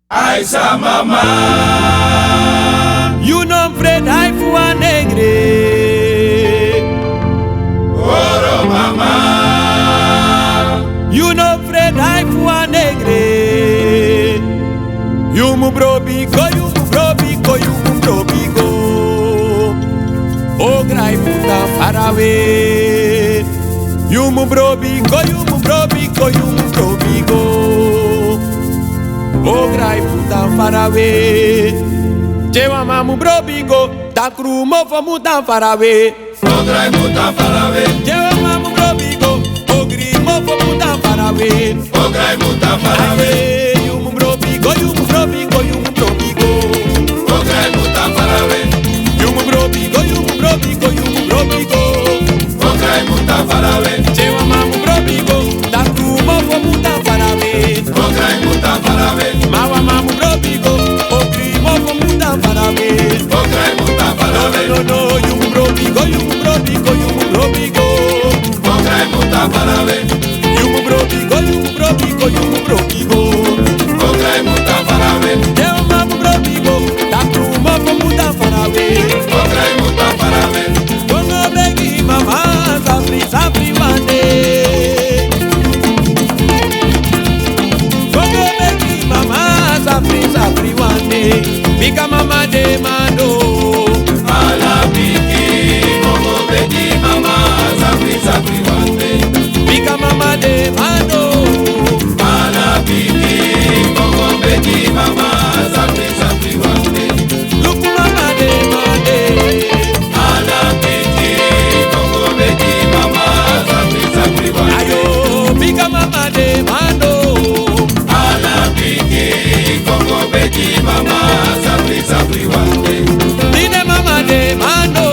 Aisa mama, you não afraid I for negre. oro mama, you não afraid I for negre. You mu brobigo, you mu brobigo, you mu brobigo. O grai puta farawe. You mu brobigo, you mu brobigo, you mu brobigo. O grai puta farawe. Jewa mamu brobigo, ta krumo fomu ta farawe. o grai puta farawe, Jewa mamu brobigo, o grimo fomu ta farawe. o grai puta farawe, You mu brobigo, you mu brobigo, you mu brobigo. o grai puta farawe, You mu brobigo, you mu brobigo, you mu brobigo. o grai puta farawe, Jewa mamu brobigo, ta krumo fomu ta farawe. o grai puta farawe, Mawa mamu brobigo, o grimo fomu ta farawe. o grai puta farawe, No, you mu brobigo, you mu brobigo, you mu brobigo. o grai puta farawe, You mu brobigo, you mu brobigo, you mu brobigo. o grai puta farawe, Eu mamu brobigo, ta krumo fomu ta farawe. o grai puta farawe, Kongo begi mama, safri wane. Kongo begi mama, safri wane. Bika mama de mando. ala biki, momo bedi mama, sapri wande, Bika mama de mando. ala biki, momo bedi mama, sapri wande. Luku mama de mande. Ala biki, kongo beki mama, sapri wande. Ayo, bika mama de mando. Ala biki, kongo beki mama, sapri wande. Dine mama de mando.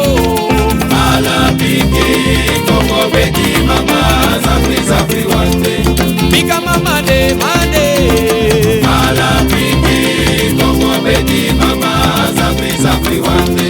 Ala biki, kongo beki mama, sapri wande. Bika mama de mande. Ala biki, kongo beki mama, sapri wande.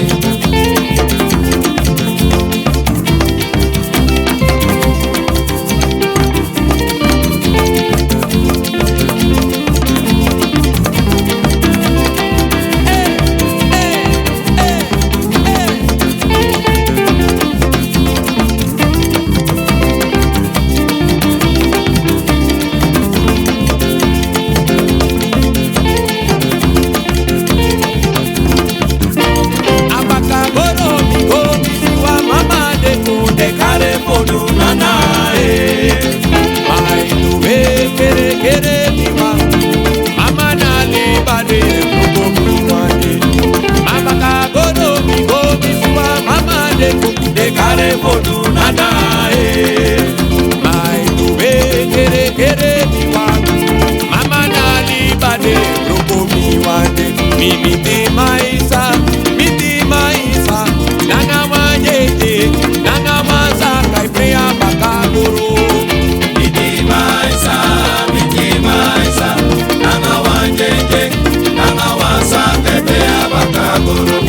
Miti maisa, nanga wanyete, nanga masa kai prea bakagoro. Miti maisa, nanga wanjeke, nanga wasa kepea bakaguru.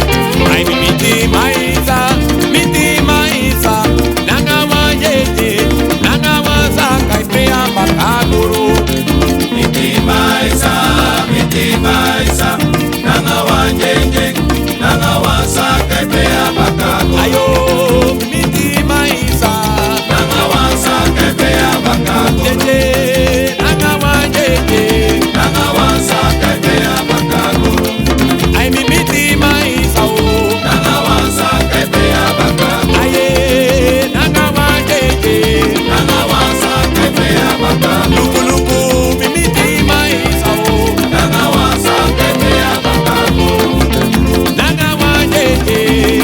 Ai miti maisa, nanga wanyete, nanga masa kai prea bakagoro. Miti maisa, nanga wanjeke, nanga wasa kepea bakaguru. Ayo miti maisa, Nanga wasa kepea bakaguru. tete, nanga wanyete. Nanga wasa kepea bakaguru. Ai miti maisa o, Nanga wasa kepea bakaguru. aye nanga wanyete. Nanga wasa kepea bakaguru. Luku luku miti maisa o, Nanga wasa kepea bakaguru. nanga wanyete.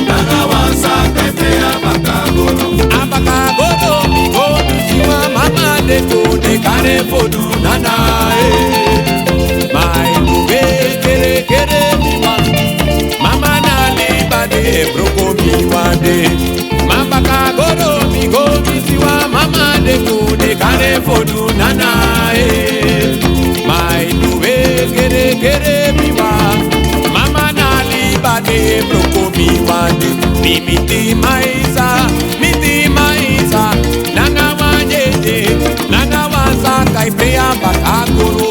Nanga wasa kepea bakaguru. Abakagoro migo misiwa mama de to de kare fodu nana mai lube kere miwa mama na liba de broko miwa de Mabakagoro migo misiwa mama de to de kare fodu nana mai lube kere miwa mama na liba de broko miwa de miti maisa nanga wanyete nanga wasa kai prea bakagoro